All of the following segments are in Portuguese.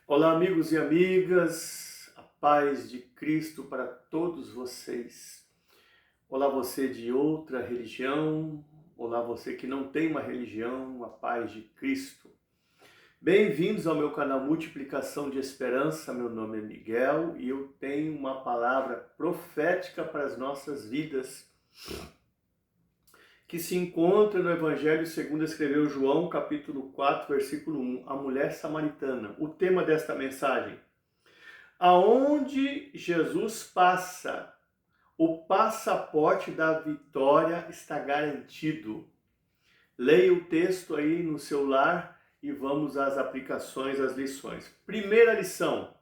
Olá, amigos e amigas, a paz de Cristo para todos vocês. Olá, você de outra religião, olá, você que não tem uma religião, a paz de Cristo. Bem-vindos ao meu canal Multiplicação de Esperança. Meu nome é Miguel e eu tenho uma palavra profética para as nossas vidas, que se encontra no Evangelho segundo escreveu João, capítulo 4, versículo 1, a mulher samaritana. O tema desta mensagem: aonde Jesus passa, o passaporte da vitória está garantido. Leia o texto aí no seu lar e vamos às aplicações, às lições. Primeira lição: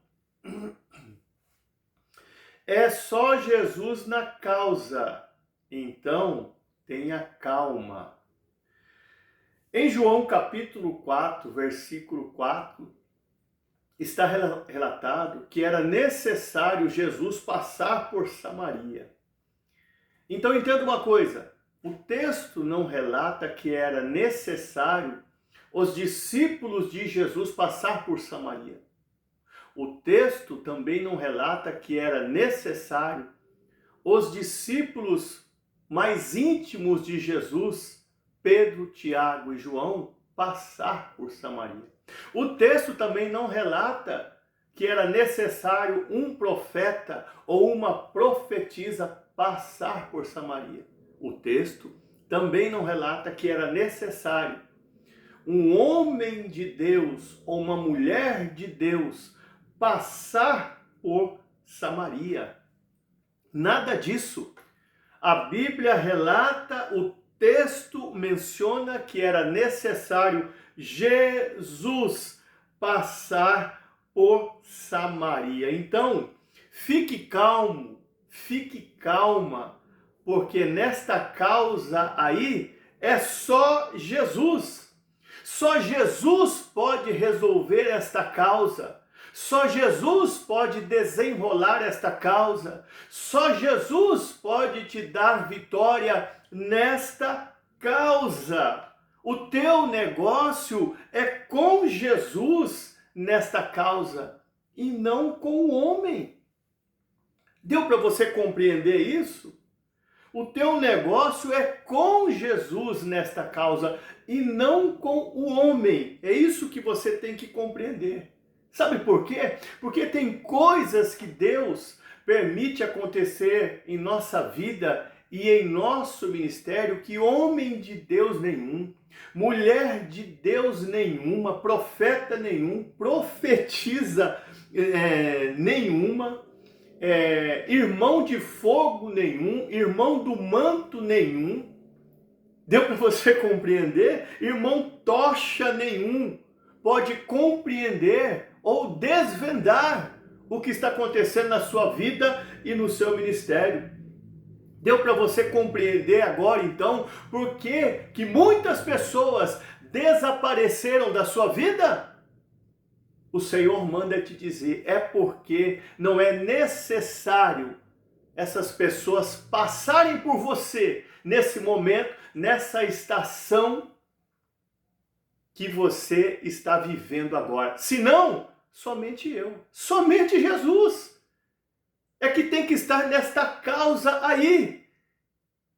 é só Jesus na causa, então tenha calma. Em João capítulo 4, versículo 4, está relatado que era necessário Jesus passar por Samaria. Então entenda uma coisa, o texto não relata que era necessário os discípulos de Jesus passar por Samaria. O texto também não relata que era necessário os discípulos mais íntimos de Jesus, Pedro, Tiago e João, passar por Samaria. O texto também não relata que era necessário um profeta ou uma profetisa passar por Samaria. O texto também não relata que era necessário um homem de Deus ou uma mulher de Deus passar por Samaria. Nada disso. A Bíblia relata, o texto menciona que era necessário Jesus passar por Samaria. Então, fique calmo, fique calma, porque nesta causa aí é só Jesus. Só Jesus pode resolver esta causa. Só Jesus pode desenrolar esta causa. Só Jesus pode te dar vitória nesta causa. O teu negócio é com Jesus nesta causa e não com o homem. Deu para você compreender isso? O teu negócio é com Jesus nesta causa e não com o homem. É isso que você tem que compreender. Sabe por quê? Porque tem coisas que Deus permite acontecer em nossa vida e em nosso ministério que homem de Deus nenhum, mulher de Deus nenhuma, profeta nenhum, profetisa nenhuma, irmão de fogo nenhum, irmão do manto nenhum, deu para você compreender? Irmão tocha nenhum pode compreender ou desvendar o que está acontecendo na sua vida e no seu ministério. Deu para você compreender agora, então, por que muitas pessoas desapareceram da sua vida? O Senhor manda te dizer, é porque não é necessário essas pessoas passarem por você nesse momento, nessa estação que você está vivendo agora. Senão, somente eu, somente Jesus é que tem que estar nesta causa aí.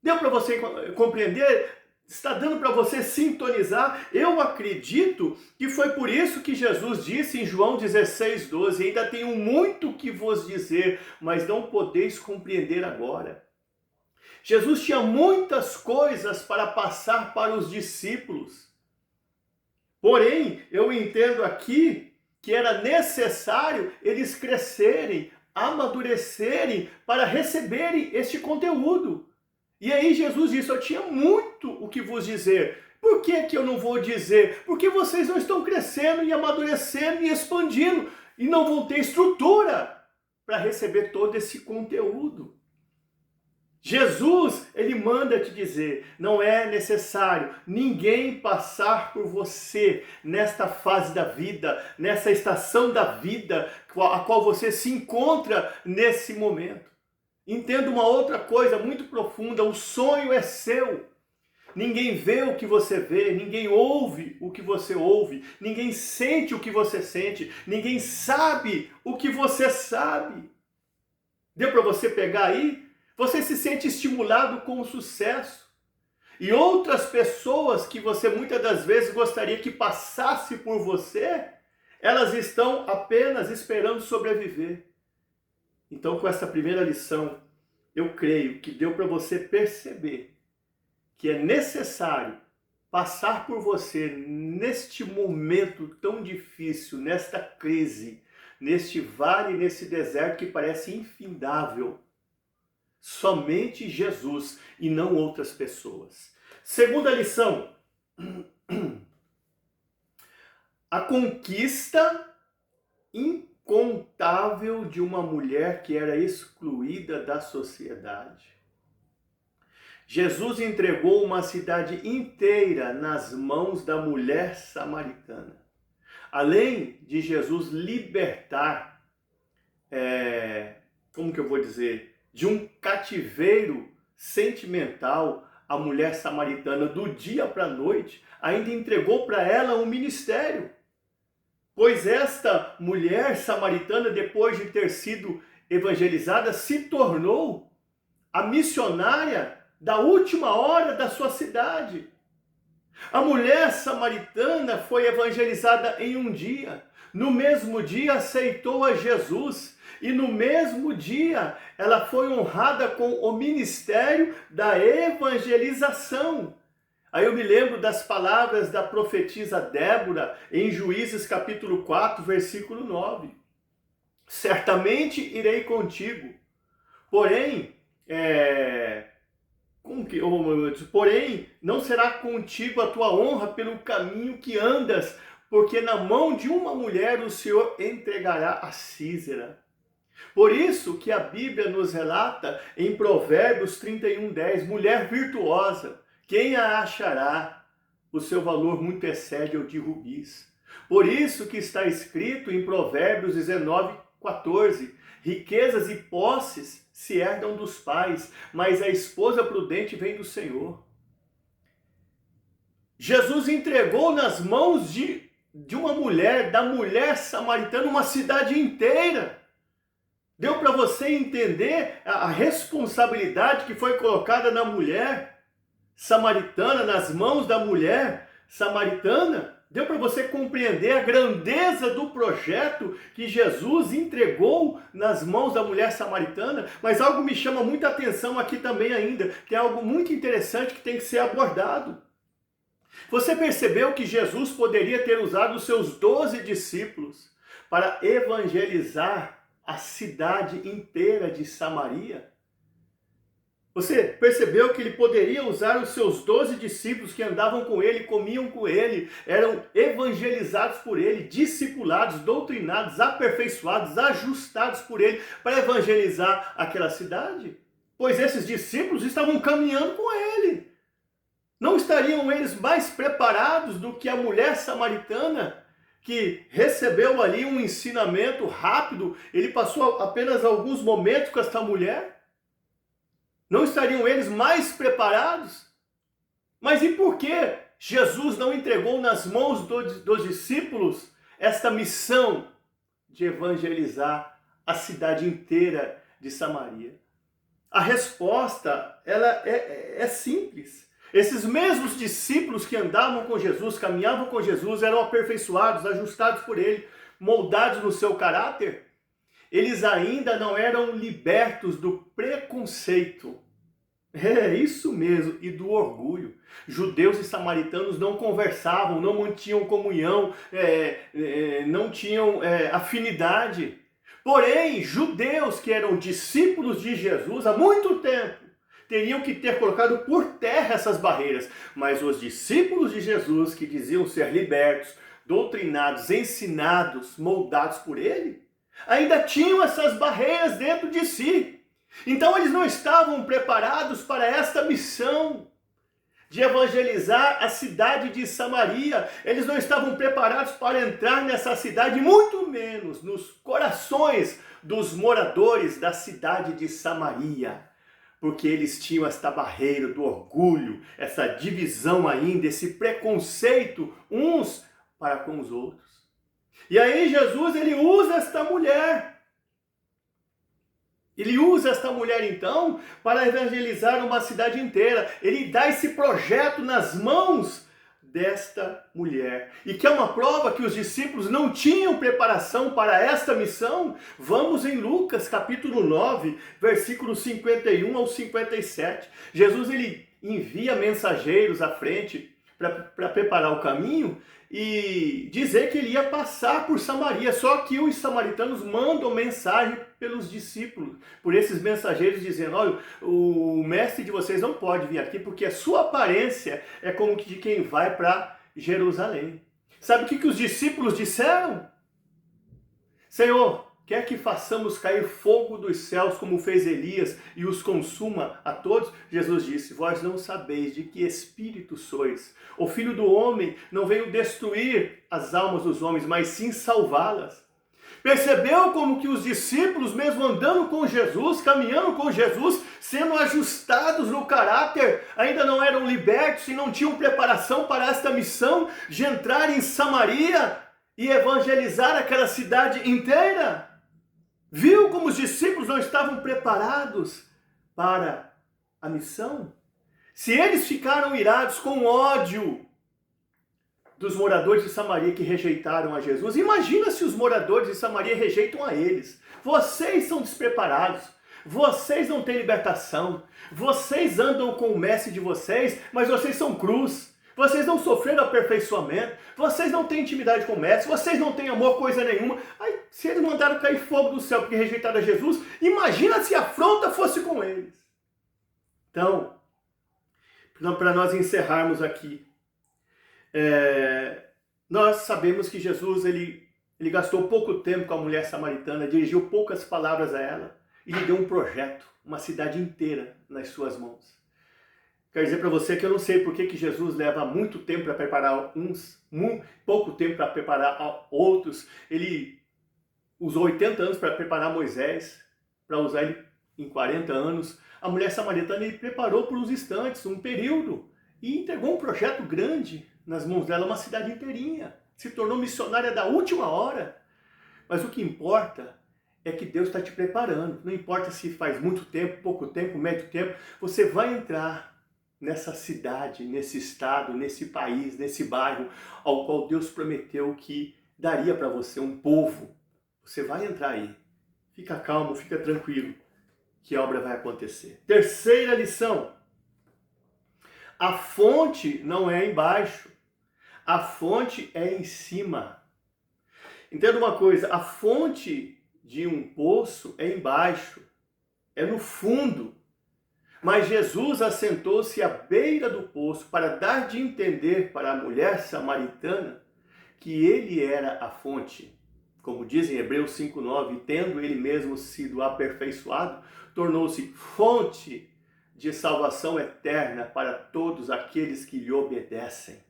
Deu para você compreender? Está dando para você sintonizar? Eu acredito que foi por isso que Jesus disse em João 16:12, ainda tenho muito que vos dizer, mas não podeis compreender agora. Jesus tinha muitas coisas para passar para os discípulos. Porém, eu entendo aqui que era necessário eles crescerem, amadurecerem para receberem este conteúdo. E aí Jesus disse, eu tinha muito o que vos dizer. Por que eu não vou dizer? Porque vocês não estão crescendo e amadurecendo e expandindo e não vão ter estrutura para receber todo esse conteúdo. Jesus, ele manda te dizer, não é necessário ninguém passar por você nesta fase da vida, nessa estação da vida a qual você se encontra nesse momento. Entenda uma outra coisa muito profunda, o sonho é seu. Ninguém vê o que você vê, ninguém ouve o que você ouve, ninguém sente o que você sente, ninguém sabe o que você sabe. Deu para você pegar aí? Você se sente estimulado com o sucesso. E outras pessoas que você muitas das vezes gostaria que passasse por você, elas estão apenas esperando sobreviver. Então, com essa primeira lição, eu creio que deu para você perceber que é necessário passar por você neste momento tão difícil, nesta crise, neste vale, nesse deserto que parece infindável. Somente Jesus e não outras pessoas. Segunda lição. A conquista incontável de uma mulher que era excluída da sociedade. Jesus entregou uma cidade inteira nas mãos da mulher samaritana. Além de Jesus libertar, de um cativeiro sentimental a mulher samaritana do dia para a noite, ainda entregou para ela um ministério. Pois esta mulher samaritana, depois de ter sido evangelizada, se tornou a missionária da última hora da sua cidade. A mulher samaritana foi evangelizada em um dia. No mesmo dia aceitou a Jesus. E no mesmo dia ela foi honrada com o ministério da evangelização. Aí eu me lembro das palavras da profetisa Débora em Juízes capítulo 4, versículo 9. Certamente irei contigo, porém, porém, não será contigo a tua honra pelo caminho que andas, porque na mão de uma mulher o Senhor entregará a Sísera. Por isso que a Bíblia nos relata em Provérbios 31:10, mulher virtuosa, quem a achará? O seu valor muito excede ao de rubis. Por isso que está escrito em Provérbios 19:14, riquezas e posses se herdam dos pais, mas a esposa prudente vem do Senhor. Jesus entregou nas mãos de uma mulher, da mulher samaritana, uma cidade inteira. Deu para você entender a responsabilidade que foi colocada na mulher samaritana, nas mãos da mulher samaritana? Deu para você compreender a grandeza do projeto que Jesus entregou nas mãos da mulher samaritana? Mas algo me chama muita atenção aqui também ainda, que é algo muito interessante que tem que ser abordado. Você percebeu que Jesus poderia ter usado os seus 12 discípulos para evangelizar a cidade inteira de Samaria? Você percebeu que ele poderia usar os seus 12 discípulos que andavam com ele, comiam com ele, eram evangelizados por ele, discipulados, doutrinados, aperfeiçoados, ajustados por ele para evangelizar aquela cidade? Pois esses discípulos estavam caminhando com ele. Não estariam eles mais preparados do que a mulher samaritana que recebeu ali um ensinamento rápido? Ele passou apenas alguns momentos com esta mulher. Não estariam eles mais preparados? Mas e por que Jesus não entregou nas mãos dos discípulos esta missão de evangelizar a cidade inteira de Samaria? A resposta ela é simples. Esses mesmos discípulos que andavam com Jesus, caminhavam com Jesus, eram aperfeiçoados, ajustados por ele, moldados no seu caráter. Eles ainda não eram libertos do preconceito. É isso mesmo, e do orgulho. Judeus e samaritanos não conversavam, não mantinham comunhão, não tinham afinidade. Porém, judeus que eram discípulos de Jesus há muito tempo, teriam que ter colocado por terra essas barreiras. Mas os discípulos de Jesus, que diziam ser libertos, doutrinados, ensinados, moldados por ele, ainda tinham essas barreiras dentro de si. Então eles não estavam preparados para esta missão de evangelizar a cidade de Samaria. Eles não estavam preparados para entrar nessa cidade, muito menos nos corações dos moradores da cidade de Samaria. porque eles tinham esta barreira do orgulho, essa divisão ainda, esse preconceito uns para com os outros. E aí Jesus, ele usa esta mulher. Ele usa esta mulher então para evangelizar uma cidade inteira. Ele dá esse projeto nas mãos desta mulher. E que é uma prova que os discípulos não tinham preparação para esta missão. Vamos em Lucas capítulo 9, versículos 51 ao 57. Jesus, ele envia mensageiros à frente para preparar o caminho e dizer que ele ia passar por Samaria. Só que os samaritanos mandam mensagem pelos discípulos, por esses mensageiros, dizendo: olha, o mestre de vocês não pode vir aqui porque a sua aparência é como de quem vai para Jerusalém. Sabe o que os discípulos disseram? Senhor, quer que façamos cair fogo dos céus como fez Elias e os consuma a todos? Jesus disse: vós não sabeis de que espírito sois. O Filho do Homem não veio destruir as almas dos homens, mas sim salvá-las. Percebeu como que os discípulos, mesmo andando com Jesus, caminhando com Jesus, sendo ajustados no caráter, ainda não eram libertos e não tinham preparação para esta missão de entrar em Samaria e evangelizar aquela cidade inteira? Viu como os discípulos não estavam preparados para a missão? Se eles ficaram irados com ódio dos moradores de Samaria que rejeitaram a Jesus, imagina se os moradores de Samaria rejeitam a eles. Vocês são despreparados, vocês não têm libertação, vocês andam com o mestre de vocês, mas vocês são cruz. Vocês não sofreram aperfeiçoamento, vocês não têm intimidade com o mestre, vocês não têm amor, coisa nenhuma. Aí, se eles mandaram cair fogo do céu porque rejeitaram a Jesus, imagina se a afronta fosse com eles. Então, para nós encerrarmos aqui, nós sabemos que Jesus ele gastou pouco tempo com a mulher samaritana, dirigiu poucas palavras a ela e lhe deu um projeto, uma cidade inteira nas suas mãos. Quero dizer para você que eu não sei por que Jesus leva muito tempo para preparar uns, pouco tempo para preparar outros. Ele usou 80 anos para preparar Moisés, para usar ele em 40 anos. A mulher samaritana ele preparou por uns instantes, um período, e entregou um projeto grande nas mãos dela, uma cidade inteirinha. Se tornou missionária da última hora. Mas o que importa é que Deus está te preparando. Não importa se faz muito tempo, pouco tempo, médio tempo, você vai entrar nessa cidade, nesse estado, nesse país, nesse bairro, ao qual Deus prometeu que daria para você um povo. Você vai entrar aí. Fica calmo, fica tranquilo, que a obra vai acontecer. Terceira lição. A fonte não é embaixo, a fonte é em cima. Entenda uma coisa, a fonte de um poço é embaixo, é no fundo. Mas Jesus assentou-se à beira do poço para dar de entender para a mulher samaritana que ele era a fonte. Como diz em Hebreus 5:9, tendo ele mesmo sido aperfeiçoado, tornou-se fonte de salvação eterna para todos aqueles que lhe obedecem.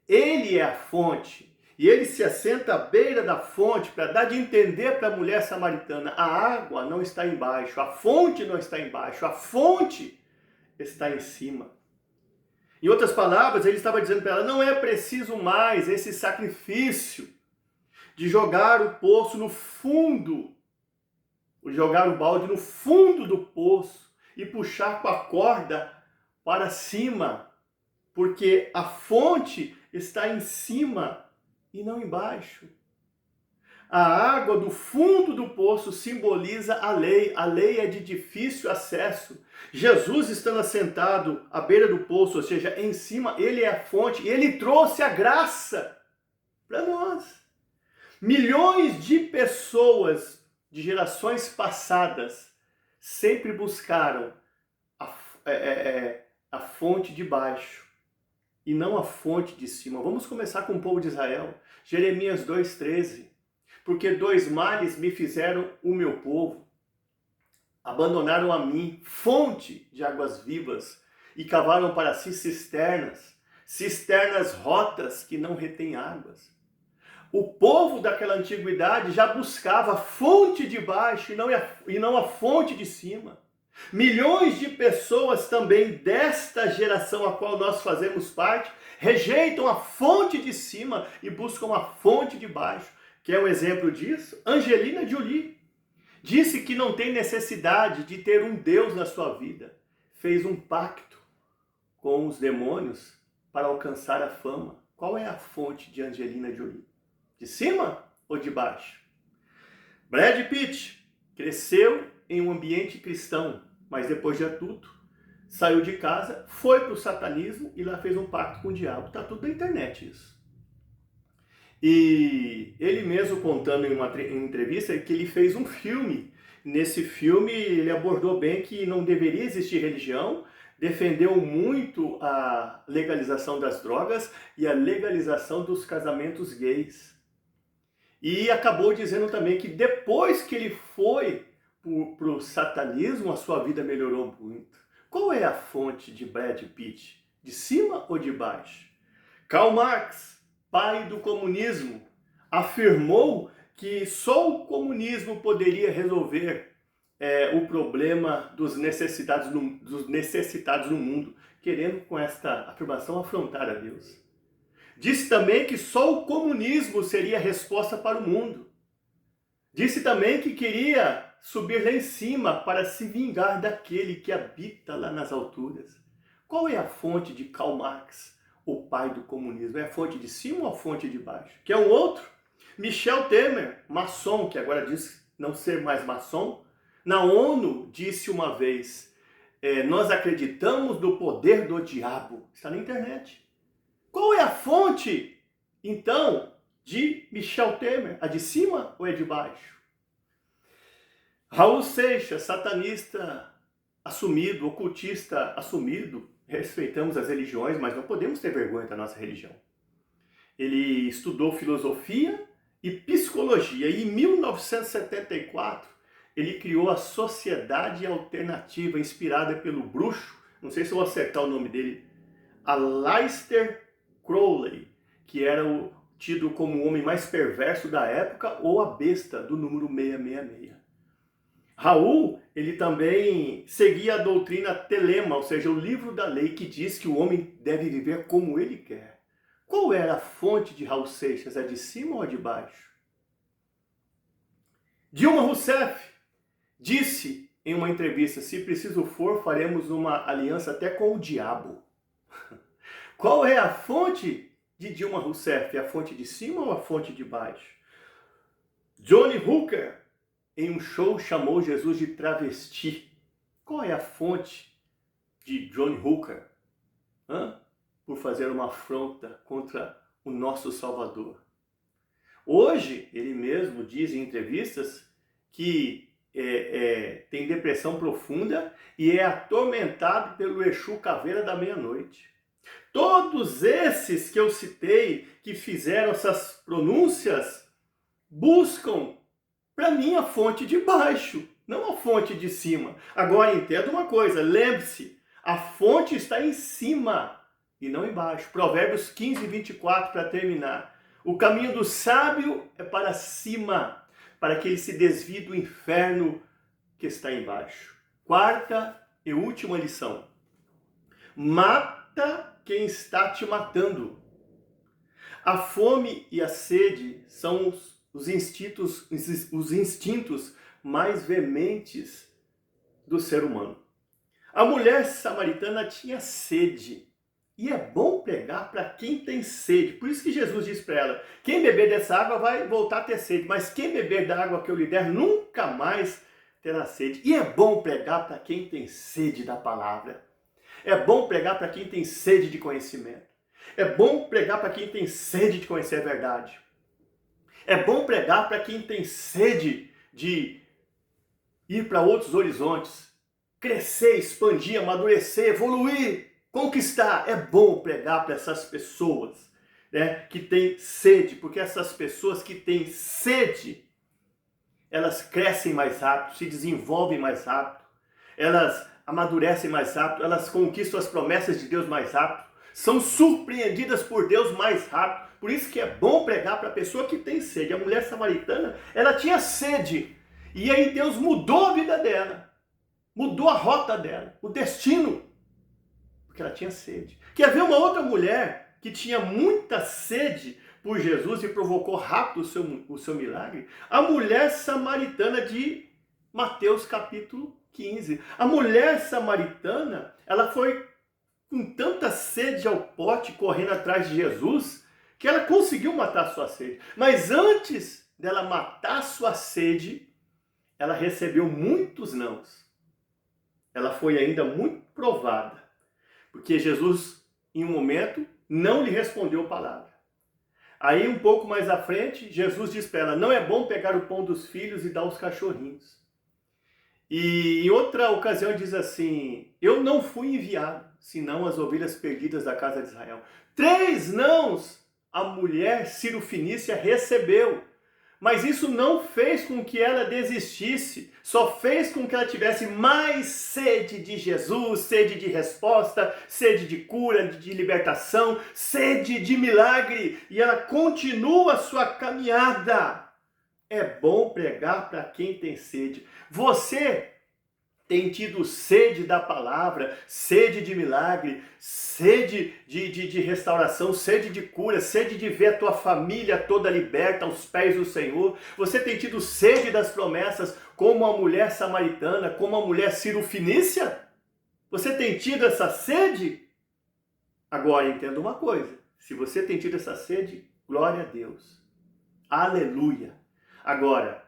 Ele é a fonte. E ele se assenta à beira da fonte para dar de entender para a mulher samaritana: a água não está embaixo, a fonte não está embaixo, a fonte está em cima. Em outras palavras, ele estava dizendo para ela: não é preciso mais esse sacrifício de jogar o poço no fundo, jogar o balde no fundo do poço e puxar com a corda para cima, porque a fonte está em cima e não embaixo. A água do fundo do poço simboliza a lei é de difícil acesso. Jesus estando assentado à beira do poço, ou seja, em cima, ele é a fonte, e ele trouxe a graça para nós. Milhões de pessoas de gerações passadas sempre buscaram a fonte de baixo e não a fonte de cima. Vamos começar com o povo de Israel. Jeremias 2,13. Porque 2 males me fizeram o meu povo. Abandonaram a mim, fonte de águas vivas, e cavaram para si cisternas rotas que não retêm águas. O povo daquela antiguidade já buscava a fonte de baixo e não a fonte de cima. Milhões de pessoas também desta geração a qual nós fazemos parte rejeitam a fonte de cima e buscam a fonte de baixo. Quer um exemplo disso? Angelina Jolie disse que não tem necessidade de ter um Deus na sua vida. Fez um pacto com os demônios para alcançar a fama. Qual é a fonte de Angelina Jolie? De cima ou de baixo? Brad Pitt cresceu em um ambiente cristão, mas depois de adulto, saiu de casa, foi para o satanismo e lá fez um pacto com o diabo. Está tudo na internet isso. E ele mesmo contando em uma entrevista que ele fez um filme. Nesse filme ele abordou bem que não deveria existir religião, defendeu muito a legalização das drogas e a legalização dos casamentos gays. E acabou dizendo também que depois que ele foi para o satanismo, a sua vida melhorou muito. Qual é a fonte de Brad Pitt? De cima ou de baixo? Karl Marx, pai do comunismo, afirmou que só o comunismo poderia resolver o problema dos necessitados no mundo, querendo com esta afirmação afrontar a Deus. Disse também que só o comunismo seria a resposta para o mundo. Disse também que queria subir lá em cima para se vingar daquele que habita lá nas alturas. Qual é a fonte de Karl Marx, o pai do comunismo? É a fonte de cima ou a fonte de baixo? Quer um outro? Michel Temer, maçom, que agora diz não ser mais maçom, na ONU disse uma vez, nós acreditamos no poder do diabo. Está na internet. Qual é a fonte, então, de Michel Temer? A de cima ou é de baixo? Raul Seixas, satanista assumido, ocultista assumido, respeitamos as religiões, mas não podemos ter vergonha da nossa religião. Ele estudou filosofia e psicologia e em 1974 ele criou a Sociedade Alternativa, inspirada pelo bruxo, não sei se eu vou acertar o nome dele, Aleister Crowley, que era tido como o homem mais perverso da época ou a besta do número 666. Raul, ele também seguia a doutrina Telema, ou seja, o livro da lei que diz que o homem deve viver como ele quer. Qual era a fonte de Raul Seixas? É de cima ou é de baixo? Dilma Rousseff disse em uma entrevista, se preciso for, faremos uma aliança até com o diabo. Qual é a fonte de Dilma Rousseff? É a fonte de cima ou a fonte de baixo? Johnny Hooker, em um show, chamou Jesus de travesti. Qual é a fonte de Johnny Hooker? Por fazer uma afronta contra o nosso Salvador. Hoje, ele mesmo diz em entrevistas que tem depressão profunda e é atormentado pelo Exu Caveira da Meia-Noite. Todos esses que eu citei, que fizeram essas pronúncias, buscam, para mim, a fonte de baixo, não a fonte de cima. Agora, entenda uma coisa, lembre-se, a fonte está em cima e não embaixo. Provérbios 15, 24, para terminar. O caminho do sábio é para cima, para que ele se desvie do inferno que está embaixo. Quarta e última lição. Mata quem está te matando. A fome e a sede são os instintos mais veementes do ser humano. A mulher samaritana tinha sede. E é bom pregar para quem tem sede. Por isso que Jesus disse para ela, quem beber dessa água vai voltar a ter sede, mas quem beber da água que eu lhe der nunca mais terá sede. E é bom pregar para quem tem sede da palavra. É bom pregar para quem tem sede de conhecimento. É bom pregar para quem tem sede de conhecer a verdade. É bom pregar para quem tem sede de ir para outros horizontes, crescer, expandir, amadurecer, evoluir, conquistar. É bom pregar para essas pessoas, né, que têm sede, porque essas pessoas que têm sede, elas crescem mais rápido, se desenvolvem mais rápido, elas amadurecem mais rápido, elas conquistam as promessas de Deus mais rápido, são surpreendidas por Deus mais rápido. Por isso que é bom pregar para a pessoa que tem sede. A mulher samaritana, ela tinha sede. E aí Deus mudou a vida dela. mudou a rota dela, o destino, porque ela tinha sede. Quer ver uma outra mulher que tinha muita sede por Jesus e provocou rápido o seu milagre? A mulher samaritana de Mateus capítulo 15. A mulher samaritana, ela foi com tanta sede ao pote, correndo atrás de Jesus, que ela conseguiu matar sua sede. Mas antes dela matar sua sede, ela recebeu muitos nãos. Ela foi ainda muito provada, porque Jesus, em um momento, não lhe respondeu palavra. Aí, um pouco mais à frente, Jesus diz para ela: não é bom pegar o pão dos filhos e dar aos cachorrinhos. E em outra ocasião diz assim: eu não fui enviado, senão as ovelhas perdidas da casa de Israel. 3 nãos a mulher Sirofenícia recebeu. Mas isso não fez com que ela desistisse, só fez com que ela tivesse mais sede de Jesus, sede de resposta, sede de cura, de libertação, sede de milagre. E ela continua a sua caminhada. É bom pregar para quem tem sede. Você tem tido sede da palavra, sede de milagre, sede de restauração, sede de cura, sede de ver a tua família toda liberta aos pés do Senhor. Você tem tido sede das promessas, como a mulher samaritana, como a mulher Sirofenícia? Você tem tido essa sede? Agora, entenda uma coisa: se você tem tido essa sede, glória a Deus. Aleluia. Agora,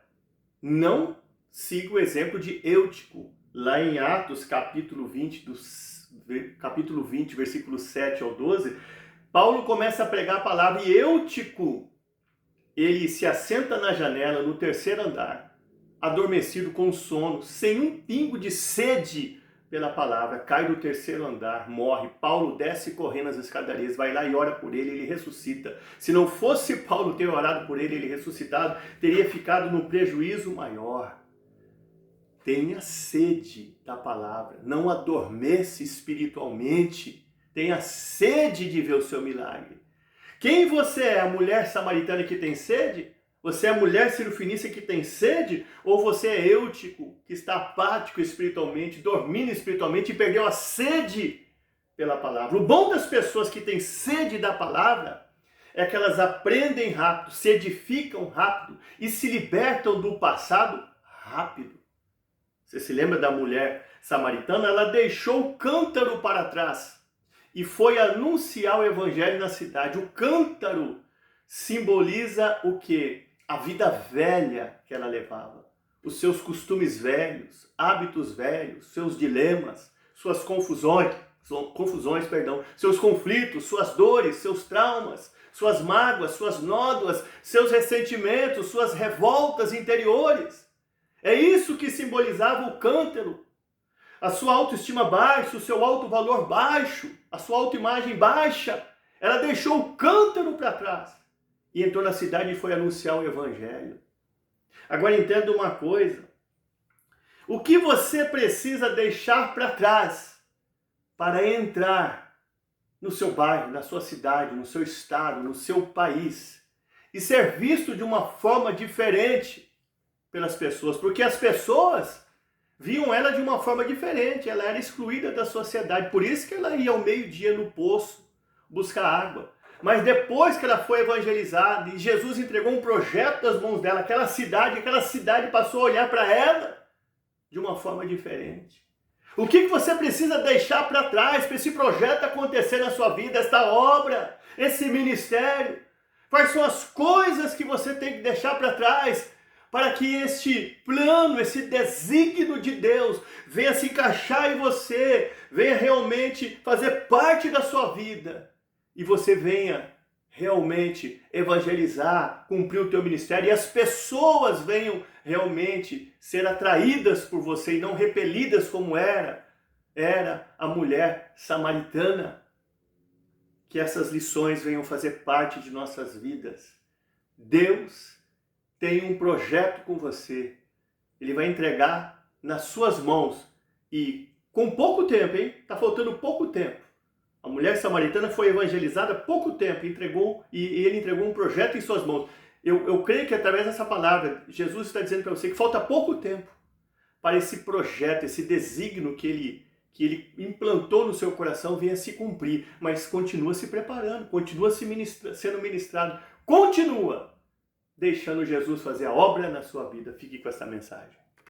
não siga o exemplo de Eutico. Lá em Atos, capítulo 20, versículos 7 ao 12, Paulo começa a pregar a palavra e Eutico, ele se assenta na janela, no 3º andar, adormecido com sono, sem um pingo de sede pela palavra, cai do 3º andar, morre. Paulo desce correndo as escadarias, vai lá e ora por ele, ele ressuscita. Se não fosse Paulo ter orado por ele, ele ressuscitado, teria ficado no prejuízo maior. Tenha sede da palavra, não adormeça espiritualmente, tenha sede de ver o seu milagre. Quem você é? A mulher samaritana que tem sede? Você é a mulher Sirofenícia que tem sede? Ou você é Eutico, que está apático espiritualmente, dormindo espiritualmente e perdeu a sede pela palavra? O bom das pessoas que têm sede da palavra é que elas aprendem rápido, se edificam rápido e se libertam do passado rápido. Você se lembra da mulher samaritana? Ela deixou o cântaro para trás e foi anunciar o evangelho na cidade. O cântaro simboliza o quê? A vida velha que ela levava. Os seus costumes velhos, hábitos velhos, seus dilemas, suas confusões, seus conflitos, suas dores, seus traumas, suas mágoas, suas nódoas, seus ressentimentos, suas revoltas interiores. É isso que simbolizava o cântaro. A sua autoestima baixa, o seu alto valor baixo, a sua autoimagem baixa. Ela deixou o cântaro para trás e entrou na cidade e foi anunciar o evangelho. Agora entenda uma coisa. O que você precisa deixar para trás para entrar no seu bairro, na sua cidade, no seu estado, no seu país e ser visto de uma forma diferente pelas pessoas, porque as pessoas viam ela de uma forma diferente, ela era excluída da sociedade, por isso que ela ia ao meio-dia no poço buscar água. Mas depois que ela foi evangelizada e Jesus entregou um projeto das mãos dela, aquela cidade passou a olhar para ela de uma forma diferente. O que você precisa deixar para trás para esse projeto acontecer na sua vida, esta obra, esse ministério? Quais são as coisas que você tem que deixar para trás para que este plano, esse desígnio de Deus venha se encaixar em você, venha realmente fazer parte da sua vida e você venha realmente evangelizar, cumprir o teu ministério e as pessoas venham realmente ser atraídas por você e não repelidas como era a mulher samaritana. Que essas lições venham fazer parte de nossas vidas. Deus tem um projeto com você. Ele vai entregar nas suas mãos. E com pouco tempo, hein? Está faltando pouco tempo. A mulher samaritana foi evangelizada há pouco tempo. E ele entregou um projeto em suas mãos. Eu creio que através dessa palavra, Jesus está dizendo para você que falta pouco tempo para esse projeto, esse desígnio que ele implantou no seu coração venha se cumprir, mas continua se preparando, continua sendo ministrado, continua deixando Jesus fazer a obra na sua vida. Fique com essa mensagem.